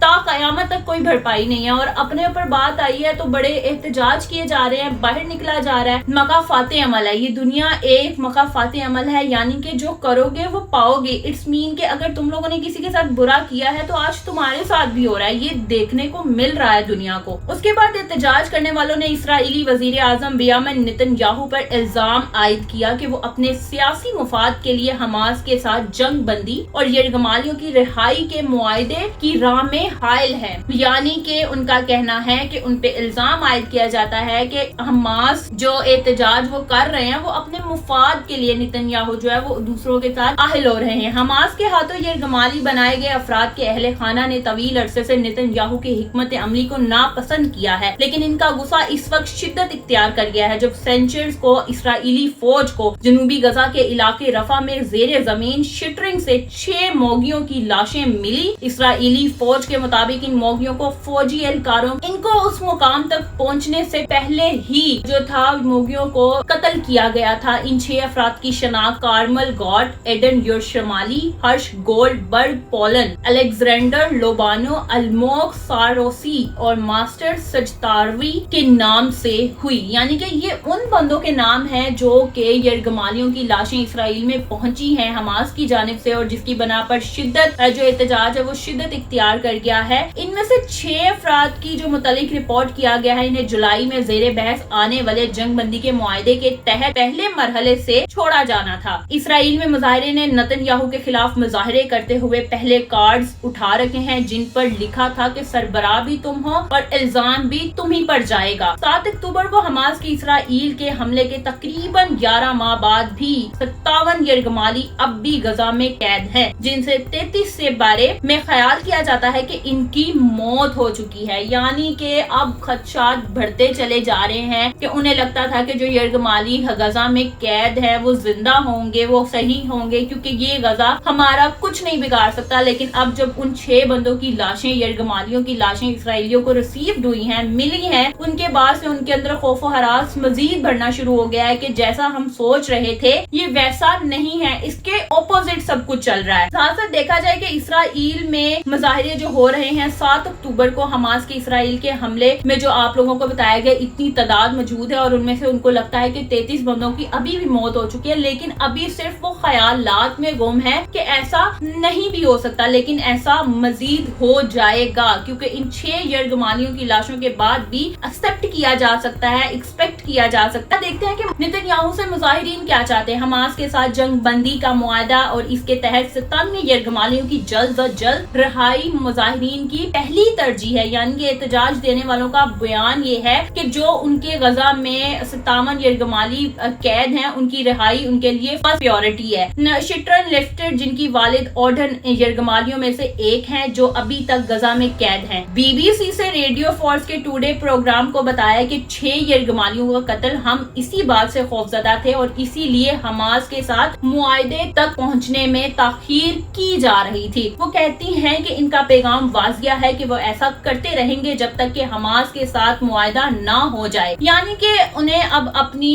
تا قیامت تک کوئی بھرپائی نہیں ہے، اور اپنے اوپر بات آئی ہے تو بڑے احتجاج کیے جا رہے ہیں، باہر نکلا جا رہا ہے۔ مکافات عمل ہے، یہ دنیا ایک مکافات عمل ہے، یعنی کہ جو کرو گے وہ پاؤ گے۔ اٹس مین کہ اگر تم لوگوں نے کسی کے ساتھ برا کیا ہے تو آج تمہارے ساتھ بھی ہو رہا ہے، یہ دیکھنے کو مل رہا ہے دنیا کو۔ اس کے بعد احتجاج کرنے والوں نے اسرائیلی وزیر اعظم بنیامین نتن یاہو پر الزام عائد کیا کہ وہ اپنے سیاسی مفاد کے لیے حماس کے ساتھ جنگ بندی اور یرغمالیوں کی رہائی کے معاہدے کی راہ میں حائل ہے، یعنی کہ ان کا کہنا ہے کہ ان پہ الزام عائد کیا جاتا ہے کہ حماس جو احتجاج وہ کر رہے ہیں وہ اپنے مفاد کے لیے نتن یاہو جو ہے وہ دوسروں کے ساتھ اہل ہو رہے ہیں۔ حماس کے ہاتھوں یرغمالی بنائے گئے افراد کے اہل خانہ نے طویل عرصے سے نتن یاہو کی حکمت عملی کو ناپسند کیا ہے، لیکن ان کا غصہ اس وقت شدت اختیار کر گیا ہے جب سینچرز کو اسرائیلی فوج کو جنوبی غزہ کے علاقے رفح میں زیر زمین شٹرنگ سے 6 موگیوں کی لاشیں ملی۔ اسرائیلی فوج کے مطابق ان موگیوں کو فوجی اہلکاروں ان کو اس مقام تک پہنچنے سے پہلے ہی جو تھا موگیوں کو قتل کیا گیا تھا۔ ان 6 افراد کی شناخت Carmel got, Eden یورشمالی، Harsh gold برگ پولن، الیگزینڈر لوبانو، الموگ ساروسی اور ماسٹر سجتاروی کے نام سے ہوئی، یعنی کہ یہ ان بندوں کے نام ہیں جو کہ یرغمالیوں کی لاشیں اسرائیل میں پہنچی ہیں حماس کی جانب سے، اور جس کی بنا پر شدت جو احتجاج ہے وہ شدت اختیار کر گیا ہے۔ ان میں سے 6 افراد کی جو متعلق رپورٹ کیا گیا ہے انہیں جولائی میں زیر بحث آنے والے جنگ بندی کے معاہدے کے تحت پہلے مرحلے سے چھوڑا جانا تھا۔ اسرائیل میں مظاہرے نے نتن یاہو کے خلاف مظاہرے کرتے ہوئے پہلے کارڈز اٹھا رکھے ہیں جن پر لکھا تھا کہ سربراہ بھی تم ہو اور الزام بھی تم ہی پر جائے گا۔ 7 اکتوبر کو حماس کی اسرائیل کے حملے کے تقریباً 11 ماہ بعد بھی 57 یرغمالی اب بھی غزہ میں قید ہیں، جن سے 33 سے بارے میں خیال کیا جاتا ہے کہ ان کی موت ہو چکی ہے، یعنی کہ اب خدشات بڑھتے چلے جا رہے ہیں کہ انہیں لگتا تھا کہ جو یرغمالی غزہ میں قید ہے وہ زندہ ہوں گے، وہ صحیح ہوں گے کیونکہ یہ غزہ ہمارا کچھ نہیں بگاڑ سکتا، لیکن اب جب ان 6 بندوں کی لاشیں یرغمالیوں کی لاشیں اسرائیلیوں کو ریسیوڈ ہوئی ہیں، ملی ہیں، ان کے بعد سے ان کے اندر خوف و ہراس مزید بڑھنا شروع ہو گیا ہے کہ جیسا ہم سوچ رہے تھے یہ ویسا نہیں ہے، اس کے اپوزٹ سب کچھ چل رہا ہے۔ ساتھ ساتھ دیکھا جائے کہ اسرائیل میں مظاہرے جو ہو رہے ہیں، 7 اکتوبر کو حماس کے اسرائیل کے حملے میں جو آپ لوگوں کو بتایا گیا اتنی تعداد موجود ہے اور ان میں سے ان کو لگتا ہے کہ 33 بندوں کی ابھی بھی موت ہو چکی ہے، لیکن ابھی صرف وہ خیالات میں گم ہے کہ ایسا نہیں بھی ہو سکتا، لیکن ایسا مزید ہو جائے گا کیونکہ ان 6 یرغمالیوں کی لاشوں کے بعد بھی ایکسپیکٹ کیا جا سکتا ہے، ایکسپیکٹ کیا جا سکتا ہے۔ دیکھتے ہیں کہ نتن یاہو سے مظاہرین کیا چاہتے ہیں۔ حماس کے ساتھ جنگ بندی کا معاہدہ اور اس کے تحت 57 یرغمالیوں کی جلد از جلد رہائی مظاہرین کی پہلی ترجیح ہے، یعنی کہ احتجاج دینے والوں کا بیان یہ ہے کہ جو ان کے غزہ میں 57 یرغمالی قید ہیں ان کی رہائی ان کے لیے فرسٹ پریورٹی ہے۔ شٹرن لیفٹر جن کی والد اوڈن یرغمالیوں میں سے ایک ہیں جو ابھی تک غزہ میں قید ہیں، بی بی سی سے ریڈیو فورس کے ٹوڈے پروگرام کو بتایا کہ 6 یرغمالیوں کا قتل ہم اسی بات سے خوفزدہ تھے اور اسی لیے حماس کے ساتھ معاہدے تک پہنچنے میں تاخیر کی جا رہی تھی۔ وہ کہتی ہیں کہ ان کا پیغام واضح ہے کہ وہ ایسا کرتے رہیں گے جب تک کہ حماس کے ساتھ معاہدہ نہ ہو جائے، یعنی کہ انہیں اب اپنی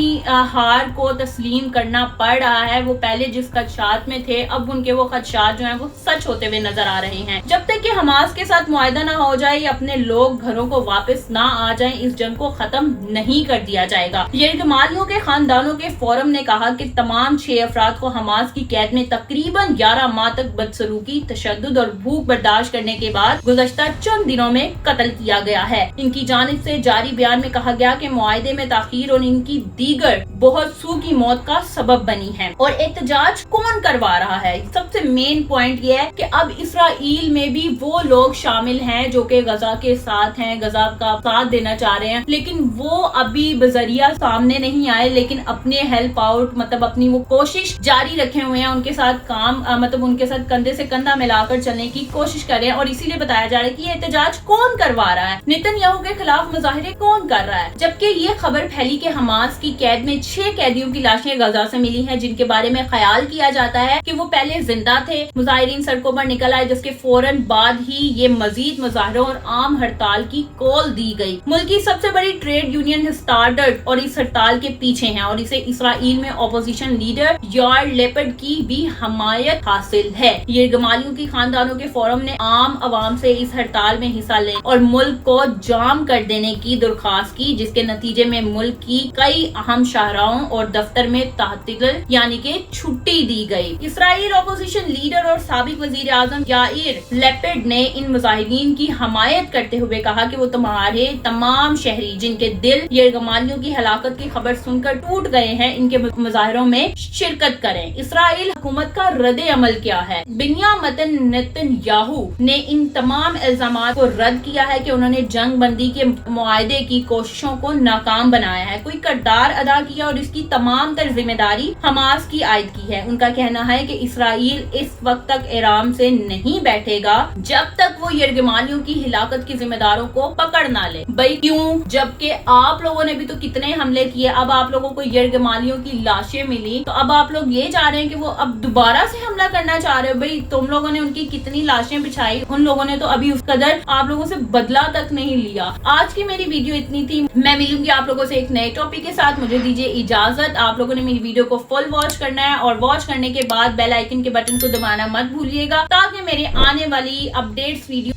ہار کو تسلیم کرنا پڑ رہا ہے۔ وہ پہلے جس خدشات میں تھے اب ان کے وہ خدشات جو ہیں وہ سچ ہوتے ہوئے نظر آ رہے ہیں۔ جب تک کہ حماس کے ساتھ معاہدہ نہ ہو جائے یا اپنے لوگ گھروں کو واپس نہ آ جائیں اس جنگ کو ختم نہیں کر دیا جائے گا۔ یرغمالیوں کے خاندانوں کے فورم نے کہا کہ تمام 6 افراد کو حماس کی قید میں تقریباً 11 ماہ تک بدسلوکی، تشدد اور بھوک برداشت کرنے کے بعد گزشتہ چند دنوں میں قتل کیا گیا ہے۔ ان کی جانب سے جاری بیان میں کہا گیا کہ معاہدے میں تاخیر اور ان کی دیگر بہت سو کی موت کا سبب بنی ہے۔ اور احتجاج کون کروا رہا ہے؟ سب سے مین پوائنٹ یہ ہے کہ اب اسرائیل میں بھی وہ لوگ شامل ہیں جو کہ غزہ کے ساتھ ہیں، غزہ کا ساتھ دینا چاہ رہے ہیں، لیکن وہ ابھی بذریعہ سامنے نہیں آئے، لیکن اپنے ہیلپ آؤٹ مطلب اپنی وہ کوشش جاری رکھے ہوئے ہیں، ان کے ساتھ کام مطلب ان کے ساتھ کندھے سے کندھا ملا کر چلنے کی کوشش کر رہے ہیں۔ اور اسی لیے بتایا جا رہا ہے کہ یہ احتجاج کون کروا رہا ہے، نتن یاہو کے خلاف مظاہرے کون کر رہا ہے، جبکہ یہ خبر پھیلی کہ حماس کی قید میں 6 قیدیوں کی لاشیں غزہ سے ملی ہیں جن کے بارے میں خیال کیا جاتا ہے کہ وہ پہلے زندہ تھے۔ مظاہرین سڑکوں پر نکل آئے جس کے فوراً بعد ہی یہ مزید مظاہروں اور عام ہڑتال کی کال دی گئی۔ ملک کی سب سے بڑی ٹریڈ یونین اسٹارڈرڈ اور اس ہڑتال کے پیچھے ہیں اور اسے اسرائیل میں اپوزیشن لیڈر یار لیپڈ کی بھی حمایت حاصل ہے۔ ہے یرغمالیوں کی خاندانوں کے فورم نے عام عوام سے اس ہڑتال میں حصہ لینے اور ملک کو جام کر دینے کی درخواست کی، جس کے نتیجے میں ملک کی کئی اہم شاہراہوں اور دفتر میں تعطیل یعنی کہ چھٹی دی گئی۔ اسرائیل اپوزیشن لیڈر اور سابق وزیر اعظم یائر لیپڈ نے ان مظاہرین کی حمایت کرتے ہوئے کہا کہ وہ تمہارے تمام شہری جن کے دل یرغمالیوں کی ہلاکت کی خبر سن کر ٹوٹ گئے ہیں، ان کے مظاہروں میں شرکت کریں۔ اسرائیل حکومت کا رد عمل کیا ہے؟ بنیامین نتن یاہو نے ان تمام الزامات کو رد کیا ہے کہ انہوں نے جنگ بندی کے معاہدے کی کوششوں کو ناکام بنایا ہے، کوئی کردار ادا کیا اور اس کی تمام تر ذمہ داری حماس کی عائد کی ہے۔ ان کا کہنا ہے کہ اسرائیل اس وقت تک آرام سے نہیں بیٹھے گا جب تک وہ یرغمالیوں کی ہلاکت کے ذمہ داروں کو پکڑ نہ لے۔ بھائی کیوں؟ جبکہ آپ لوگوں نے بھی تو کتنے حملے کیے، اب آپ لوگوں کو یرغمالیوں کی لاشیں ملی تو اب آپ لوگ یہ چاہ رہے ہیں کہ وہ اب دوبارہ سے حملہ کرنا چاہ رہے ہو۔ بھائی تم لوگوں نے ان کی کتنی لاشیں بچھائی، ان لوگوں نے تو ابھی اس قدر آپ لوگوں سے بدلہ تک نہیں لیا۔ آج کی میری ویڈیو اتنی تھی، میں ملوں گی آپ لوگوں سے ایک نئے ٹاپک کے ساتھ، مجھے دیجیے اجازت۔ آپ لوگوں نے میری ویڈیو کو فل واچ کرنا ہے اور واچ کرنے کے بعد بیل آئیکن کے بٹن کو دبانا مت بھولیے گا تاکہ میرے آنے والی اپڈیٹس ویڈیو